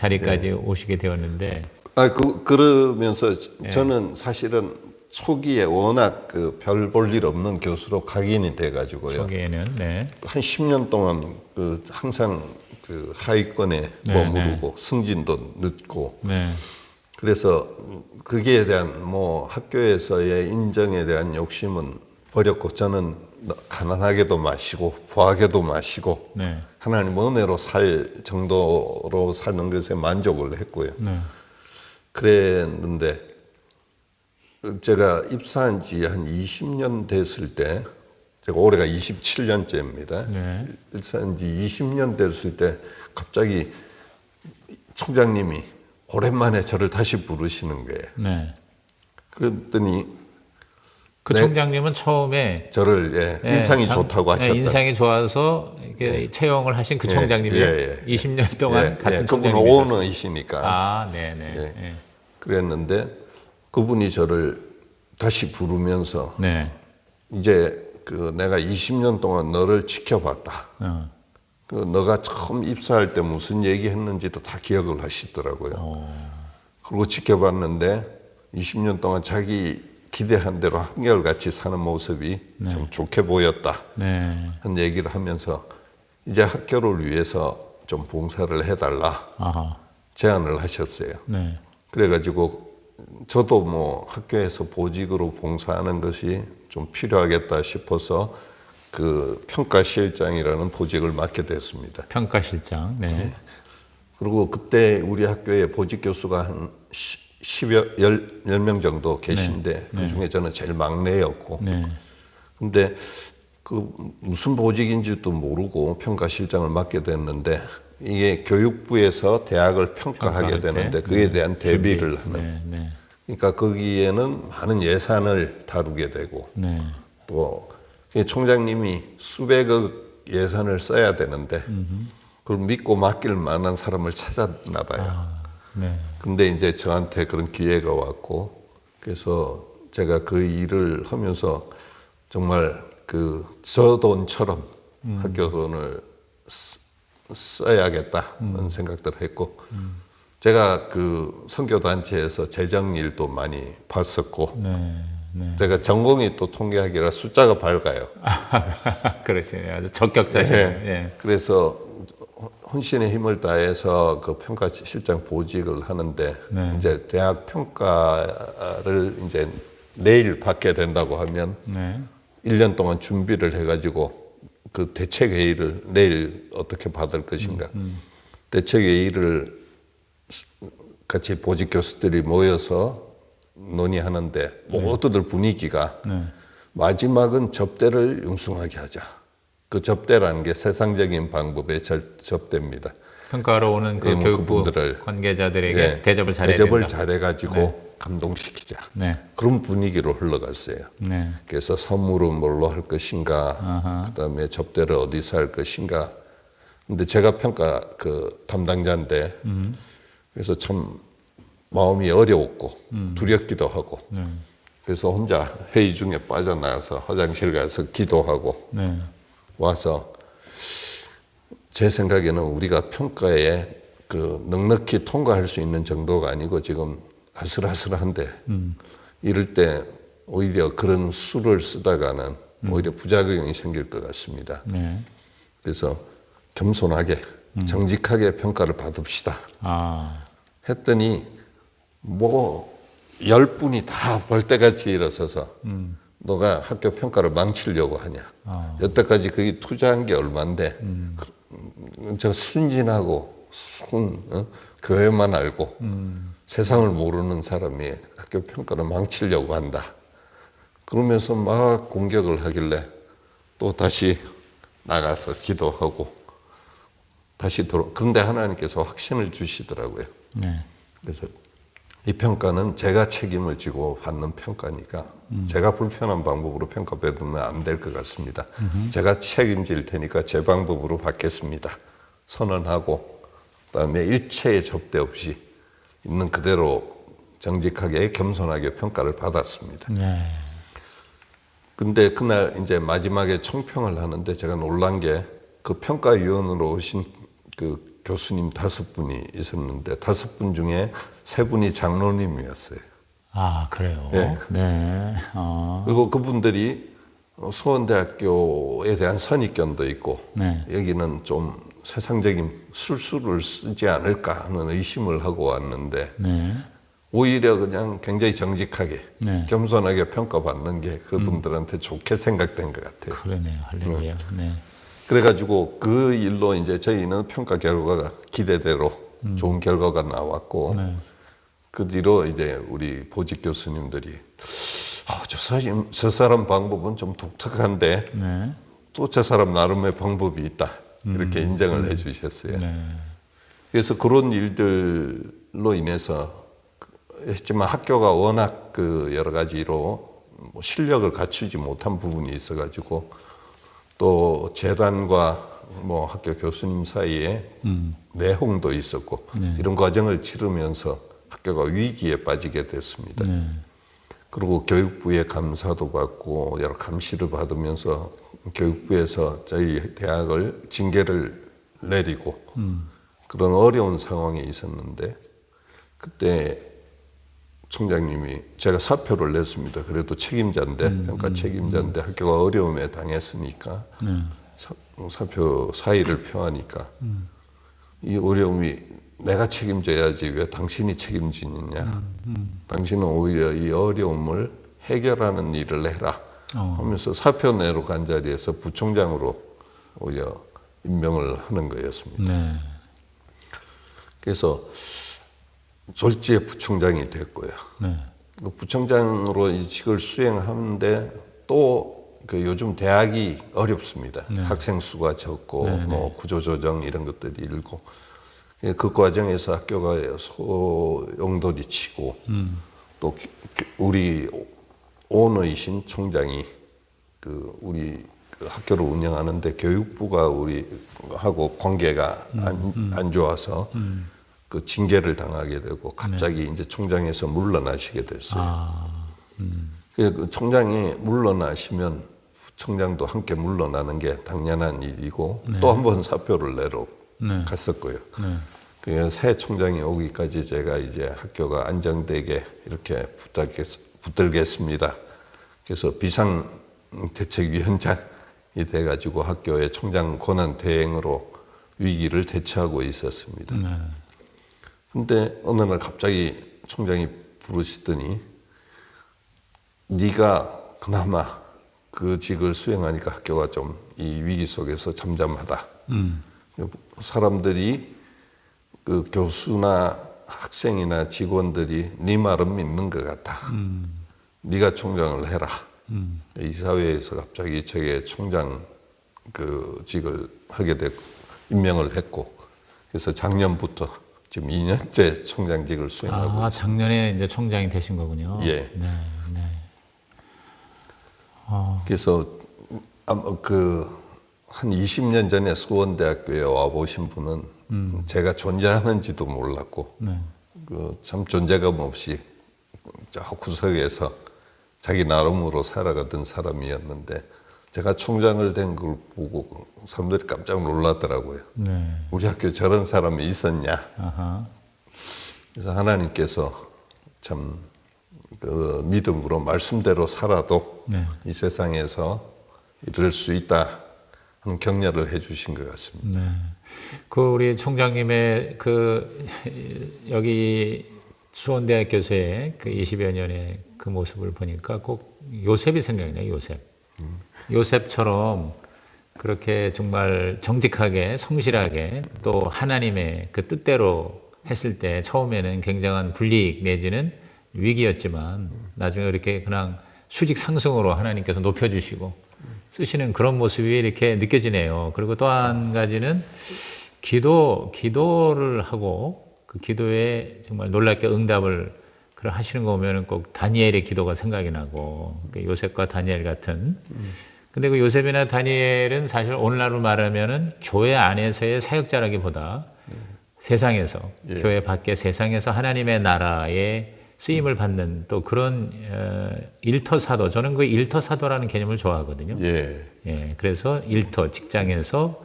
자리까지 오시게 되었는데. 그러면서 저는 사실은 초기에 워낙 그 별 볼 일 없는 교수로 각인이 돼가지고요. 초기에는 한 10년 동안 그 항상 그 하위권에 머무르고 승진도 늦고. 그래서 거기에 대한 뭐 학교에서의 인정에 대한 욕심은 버렸고 저는 가난하게도 마시고 부하게도 마시고 하나님 은혜로 살 정도로 사는 것에 만족을 했고요. 그랬는데 제가 입사한 지 한 20년 됐을 때, 제가 올해가 27년째입니다. 입사한 지 20년 됐을 때 갑자기 총장님이 오랜만에 저를 다시 부르시는 거예요. 그랬더니 그 총장님은 처음에 저를 인상이 좋다고 하셨다. 인상이 좋아서 이렇게 채용을 하신 그 총장님이요. 20년 동안 같은 그분은 오너이시니까. 그랬는데 그분이 저를 다시 부르면서 이제 그 내가 20년 동안 너를 지켜봤다. 그 너가 처음 입사할 때 무슨 얘기했는지도 다 기억을 하시더라고요. 그리고 지켜봤는데 20년 동안 자기 기대한 대로 한결같이 사는 모습이 좀 좋게 보였다. 한 얘기를 하면서 이제 학교를 위해서 좀 봉사를 해달라 제안을 하셨어요. 그래가지고 저도 뭐 학교에서 보직으로 봉사하는 것이 좀 필요하겠다 싶어서 그 평가실장이라는 보직을 맡게 됐습니다. 평가실장. 그리고 그때 우리 학교에 보직 교수가 한 10명 정도 계신데 그 중에 저는 제일 막내였고 근데 그 무슨 보직인지도 모르고 평가실장을 맡게 됐는데 이게 교육부에서 대학을 평가하게 되는데 그에 대한 대비를 하는 그러니까 거기에는 많은 예산을 다루게 되고 또 총장님이 수백억 예산을 써야 되는데 그걸 믿고 맡길 만한 사람을 찾았나 봐요. 근데 이제 저한테 그런 기회가 왔고 그래서 제가 그 일을 하면서 정말 그 저 돈처럼 학교 돈을 써야겠다는 생각들을 했고 제가 그 선교단체에서 재정 일도 많이 봤었고 제가 전공이 또 통계학이라 숫자가 밝아요. 그러시네요. 아주 적격자시네요. 그래서 혼신의 힘을 다해서 그 평가실장 보직을 하는데 이제 대학 평가를 이제 내일 받게 된다고 하면 1년 동안 준비를 해가지고 그 대책회의를 내일 어떻게 받을 것인가 대책회의를 같이 보직 교수들이 모여서 논의하는데 모두들 분위기가 마지막은 접대를 융숭하게 하자. 그 접대라는 게 세상적인 방법의 접대입니다. 평가하러 오는 그 교육부 관계자들에게 대접을 잘해야 된다. 대접을 잘해가지고 감동시키자. 그런 분위기로 흘러갔어요. 그래서 선물은 뭘로 할 것인가, 그다음에 접대를 어디서 할 것인가. 근데 제가 평가 그 담당자인데, 그래서 참 마음이 어려웠고 두렵기도 하고, 그래서 혼자 회의 중에 빠져나가서 화장실 가서 기도하고 와서 제 생각에는 우리가 평가에 그 넉넉히 통과할 수 있는 정도가 아니고 지금 아슬아슬한데 이럴 때 오히려 그런 수를 쓰다가는 오히려 부작용이 생길 것 같습니다. 그래서 겸손하게 정직하게 평가를 받읍시다. 했더니 뭐 10분이 다 벌떼같이 일어서서 너가 학교 평가를 망치려고 하냐. 여태까지 거기 투자한 게 얼만데 저 순진하고 교회만 알고 세상을 모르는 사람이 학교 평가를 망치려고 한다. 그러면서 막 공격을 하길래 또 다시 나가서 기도하고 다시 그런데 하나님께서 확신을 주시더라고요. 그래서 이 평가는 제가 책임을 지고 받는 평가니까 제가 불편한 방법으로 평가받으면 안 될 것 같습니다. 제가 책임질 테니까 제 방법으로 받겠습니다. 선언하고 그다음에 일체의 접대 없이 있는 그대로 정직하게 겸손하게 평가를 받았습니다. 근데 그날 이제 마지막에 총평을 하는데 제가 놀란 게 그 평가위원으로 오신 그 교수님 5분이 있었는데 5분 중에 3분이 장로님이었어요. 아, 그래요? 네. 네. 그리고 그분들이 수원대학교에 대한 선입견도 있고 네. 여기는 좀 세상적인 술수를 쓰지 않을까 하는 의심을 하고 왔는데 네. 오히려 그냥 굉장히 정직하게 네. 겸손하게 평가받는 게 그분들한테 좋게 생각된 것 같아요. 그러네요. 할렐루야. 네. 그래가지고 그 일로 이제 저희는 평가 결과가 기대대로 좋은 결과가 나왔고 네. 그 뒤로 이제 우리 보직 교수님들이 저 사람 방법은 좀 독특한데 네. 또 저 사람 나름의 방법이 있다 이렇게 인정을 해주셨어요. 네. 그래서 그런 일들로 인해서 했지만 학교가 워낙 그 여러 가지로 뭐 실력을 갖추지 못한 부분이 있어가지고 또 재단과 뭐 학교 교수님 사이에 내홍도 있었고 네. 이런 과정을 치르면서 학교가 위기에 빠지게 됐습니다. 네. 그리고 교육부의 감사도 받고 여러 감시를 받으면서 교육부에서 저희 대학을 징계를 내리고 그런 어려운 상황에 있었는데 그때 총장님이 제가 사표를 냈습니다. 그래도 책임자인데 평가 책임자인데 학교가 어려움에 당했으니까 사표 사의를 표하니까 이 어려움이 내가 책임져야지 왜 당신이 책임지느냐. 당신은 오히려 이 어려움을 해결하는 일을 해라 하면서 사표 내로 간 자리에서 부총장으로 오히려 임명을 하는 거였습니다. 네. 그래서 졸지에 부총장이 됐고요. 네. 부총장으로 이 직을 수행하는데 또 그 요즘 대학이 어렵습니다. 네. 학생 수가 적고 네, 뭐 구조조정 이런 것들이 일고 그 과정에서 학교가 소용돌이 치고 또 우리 오너이신 총장이 그 우리 그 학교를 운영하는데 교육부가 우리하고 관계가 안 좋아서 그 징계를 당하게 되고 갑자기 이제 총장에서 물러나시게 됐어요. 그 총장이 물러나시면 부총장도 함께 물러나는 게 당연한 일이고 또 한 번 사표를 내러 갔었고요. 그 새 총장이 오기까지 제가 이제 학교가 안정되게 이렇게 붙들겠습니다. 그래서 비상대책위원장이 돼가지고 학교의 총장 권한 대행으로 위기를 대처하고 있었습니다. 근데 어느 날 갑자기 총장이 부르시더니 네가 그나마 그 직을 수행하니까 학교가 좀 이 위기 속에서 잠잠하다. 사람들이 그 교수나 학생이나 직원들이 네 말은 믿는 것 같아. 네가 총장을 해라. 이 사회에서 갑자기 저게 총장 그 직을 하게 됐고 임명을 했고 그래서 작년부터 지금 2년째 총장직을 수행하고 있습니다. 작년에 이제 총장이 되신 거군요. 예. 네. 네. 그래서 한 20년 전에 수원대학교에 와 보신 분은 제가 존재하는지도 몰랐고 참 존재감 없이 저 구석에서 자기 나름으로 살아가던 사람이었는데 제가 총장을 된 걸 보고 사람들이 깜짝 놀라더라고요. 네. 우리 학교에 저런 사람이 있었냐. 아하. 그래서 하나님께서 참 그 믿음으로 말씀대로 살아도 이 세상에서 이럴 수 있다 하는 격려를 해주신 것 같습니다. 네. 그 우리 총장님의 그 여기 수원대학교에서의 그 20여 년의 그 모습을 보니까 꼭 요셉이 생각나요. 요셉. 요셉처럼 그렇게 정말 정직하게 성실하게 또 하나님의 그 뜻대로 했을 때 처음에는 굉장한 불이익 내지는 위기였지만 나중에 이렇게 그냥 수직 상승으로 하나님께서 높여주시고 쓰시는 그런 모습이 이렇게 느껴지네요. 그리고 또 한 가지는 기도를 하고 그 기도에 정말 놀랍게 응답을 하시는 거 보면 꼭 다니엘의 기도가 생각이 나고 요셉과 다니엘 같은 근데 그 요셉이나 다니엘은 사실 오늘날로 말하면은 교회 안에서의 사역자라기보다 세상에서 교회 밖에 세상에서 하나님의 나라에 쓰임을 받는 또 그런 일터사도 저는 그 일터사도라는 개념을 좋아하거든요. 예, 그래서 일터 직장에서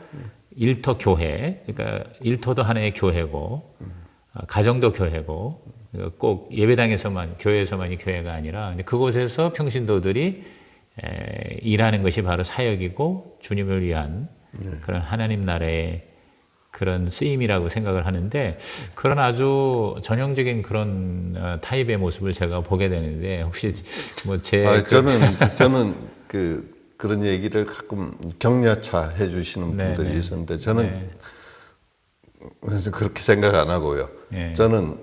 일터 교회, 그러니까 일터도 하나의 교회고 가정도 교회고 꼭 예배당에서만 교회에서만이 교회가 아니라 근데 그곳에서 평신도들이 일하는 것이 바로 사역이고 주님을 위한 그런 하나님 나라의 그런 쓰임이라고 생각을 하는데 그런 아주 전형적인 그런 타입의 모습을 제가 보게 되는데 혹시 뭐제 저는 그런 얘기를 가끔 격려차 해주시는 분들이 있었는데 저는 그렇게 생각 안 하고요. 저는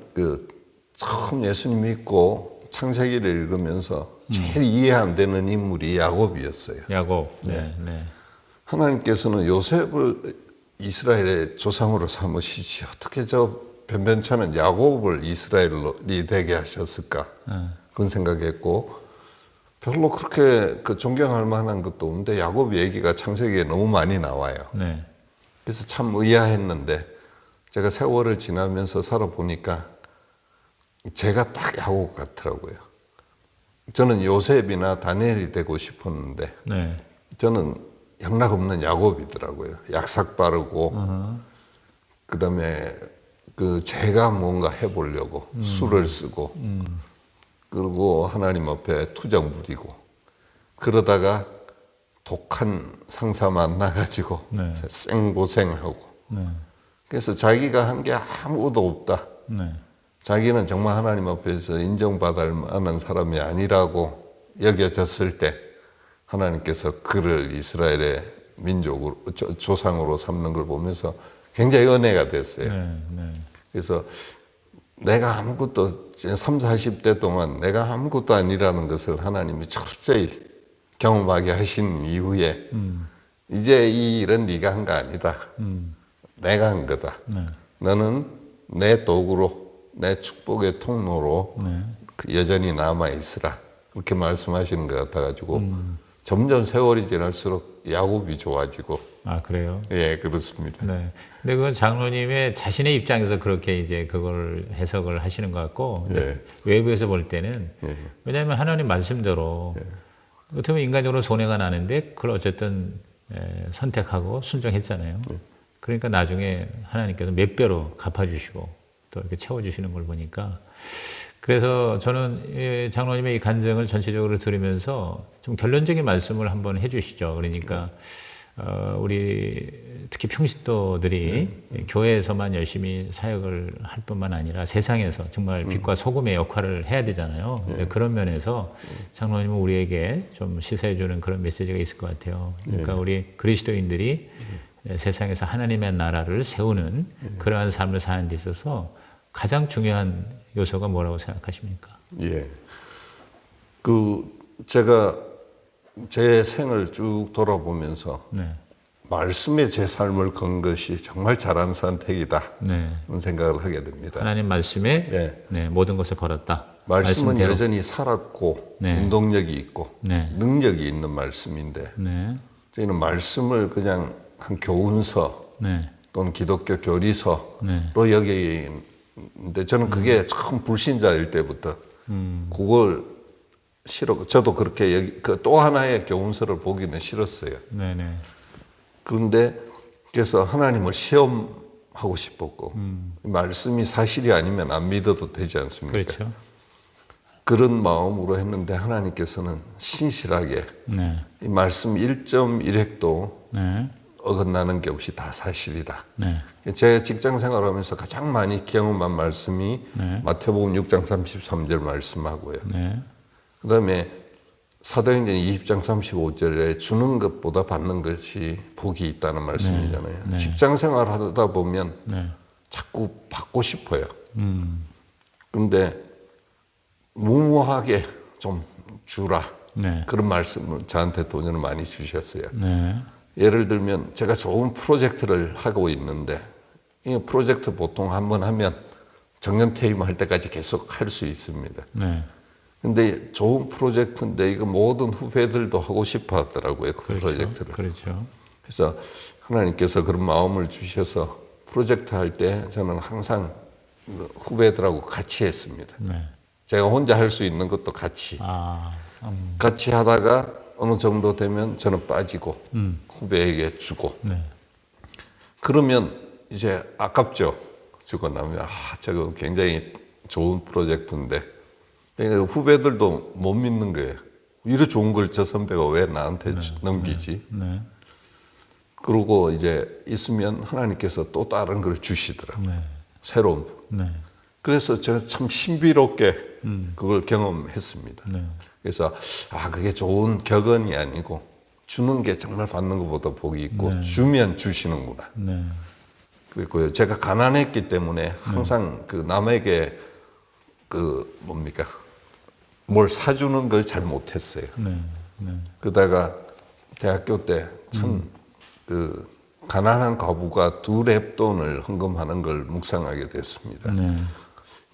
처음 예수님 믿고 창세기를 읽으면서 제일 이해 안 되는 인물이 야곱이었어요. 야곱. 하나님께서는 요셉을 이스라엘의 조상으로 삼으시지 어떻게 저 변변찮은 야곱을 이스라엘이 되게 하셨을까 그런 생각했고 별로 그렇게 존경할 만한 것도 없는데 야곱 얘기가 창세기에 너무 많이 나와요. 그래서 참 의아했는데 제가 세월을 지나면서 살아보니까 제가 딱 야곱 같더라고요. 저는 요셉이나 다니엘이 되고 싶었는데 저는 영락 없는 야곱이더라고요. 약삭 빠르고 그다음에 제가 뭔가 해보려고 수를 쓰고 그리고 하나님 앞에 투정 부리고 그러다가 독한 상사 만나가지고 생고생하고 그래서 자기가 한 게 아무것도 없다. 자기는 정말 하나님 앞에서 인정받을 만한 사람이 아니라고 여겨졌을 때 하나님께서 그를 이스라엘의 민족으로 조상으로 삼는 걸 보면서 굉장히 은혜가 됐어요. 그래서 내가 아무것도 30, 40대 동안 내가 아무것도 아니라는 것을 하나님이 철저히 경험하게 하신 이후에 이제 이 일은 네가 한 거 아니다. 내가 한 거다. 너는 내 도구로 내 축복의 통로로 여전히 남아 있으라. 그렇게 말씀하시는 것 같아가지고 점점 세월이 지날수록 야곱이 좋아지고. 아, 그래요? 예, 그렇습니다. 근데 그건 장로님의 자신의 입장에서 그렇게 이제 그걸 해석을 하시는 것 같고, 외부에서 볼 때는, 왜냐하면 하나님 말씀대로, 어떻게 보면 인간적으로 손해가 나는데, 그걸 어쨌든 선택하고 순종했잖아요. 그러니까 나중에 하나님께서 몇 배로 갚아주시고, 또 이렇게 채워주시는 걸 보니까, 그래서 저는 장로님의 이 간증을 전체적으로 들으면서 좀 결론적인 말씀을 한번 해주시죠. 그러니까 우리 특히 평신도들이 교회에서만 열심히 사역을 할 뿐만 아니라 세상에서 정말 빛과 소금의 역할을 해야 되잖아요. 그런 면에서 장로님은 우리에게 좀 시사해주는 그런 메시지가 있을 것 같아요. 그러니까 우리 그리스도인들이 세상에서 하나님의 나라를 세우는 그러한 삶을 사는 데 있어서 가장 중요한 요소가 뭐라고 생각하십니까? 예. 제가 제 생을 쭉 돌아보면서 말씀에 제 삶을 건 것이 정말 잘한 선택이다. 그런 생각을 하게 됩니다. 하나님 말씀에 모든 것을 걸었다. 말씀은 말씀대로. 여전히 살았고 운동력이 있고 능력이 있는 말씀인데 저희는 말씀을 그냥 한 교훈서 또는 기독교 교리서로 여기는데 저는 그게 처음 불신자일 때부터 그걸 싫어. 저도 그렇게 또 하나의 교훈서를 보기는 싫었어요. 그런데 그래서 하나님을 시험하고 싶었고 말씀이 사실이 아니면 안 믿어도 되지 않습니까? 그렇죠. 그런 마음으로 했는데 하나님께서는 신실하게 이 말씀 1.1획도 어긋나는 게 없이 다 사실이다. 제가 직장 생활하면서 가장 많이 경험한 말씀이 마태복음 6장 33절 말씀하고요. 그 다음에 사도행전 20장 35절에 주는 것보다 받는 것이 복이 있다는 말씀이잖아요. 직장 생활 하다 보면 자꾸 받고 싶어요. 그런데 무모하게 좀 주라. 그런 말씀을 저한테 도전을 많이 주셨어요. 예를 들면 제가 좋은 프로젝트를 하고 있는데 이 프로젝트 보통 한번 하면 정년 퇴임할 때까지 계속 할 수 있습니다. 근데 좋은 프로젝트인데 이거 모든 후배들도 하고 싶어 하더라고요. 그 프로젝트를. 그렇죠. 그래서 하나님께서 그런 마음을 주셔서 프로젝트 할 때 저는 항상 후배들하고 같이 했습니다. 제가 혼자 할 수 있는 것도 같이. 같이 하다가 어느 정도 되면 저는 빠지고 후배에게 주고. 그러면 이제 아깝죠. 주고 나면 저거 굉장히 좋은 프로젝트인데 그러니까 후배들도 못 믿는 거예요. 이렇게 좋은 걸 저 선배가 왜 나한테 넘기지? 네. 그러고 이제 있으면 하나님께서 또 다른 걸 주시더라고요. 새로운. 네. 그래서 제가 참 신비롭게 그걸 경험했습니다. 네. 그래서 그게 좋은 격언이 아니고 주는 게 정말 받는 것보다 복이 있고 주면 주시는구나. 네. 그리고 제가 가난했기 때문에 항상 그 남에게 그 뭡니까 뭘 사주는 걸 잘 못했어요. 네. 네. 그러다가 대학교 때 참 그 가난한 과부가 두 랩돈을 헌금하는 걸 묵상하게 됐습니다. 네.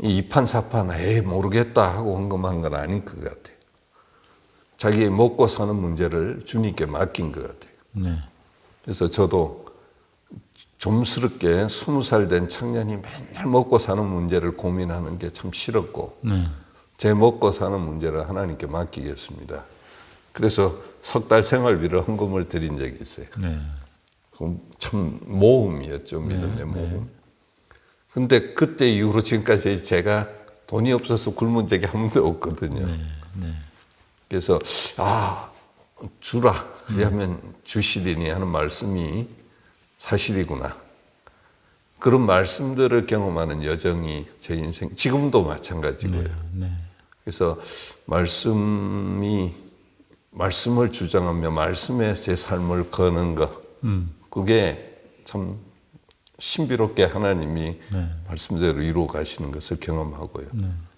이 이판사판 모르겠다 하고 헌금한 건 아닌 것 같아요. 자기 먹고 사는 문제를 주님께 맡긴 것 같아요. 네. 그래서 저도 좀스럽게 20살 된 청년이 맨날 먹고 사는 문제를 고민하는 게 참 싫었고 네. 제 먹고 사는 문제를 하나님께 맡기겠습니다. 그래서 석 달 생활비를 헌금을 드린 적이 있어요. 네. 그럼 참 모험이었죠. 믿음의 모험. 근데 그때 이후로 지금까지 제가 돈이 없어서 굶은 적이 한 번도 없거든요. 네. 네. 그래서 주라 그러면 주시리니 하는 말씀이 사실이구나. 그런 말씀들을 경험하는 여정이 제 인생 지금도 마찬가지고요. 네. 그래서 말씀을 주장하며 말씀에 제 삶을 거는 것 그게 참 신비롭게 하나님이 말씀대로 이루어 가시는 것을 경험하고요.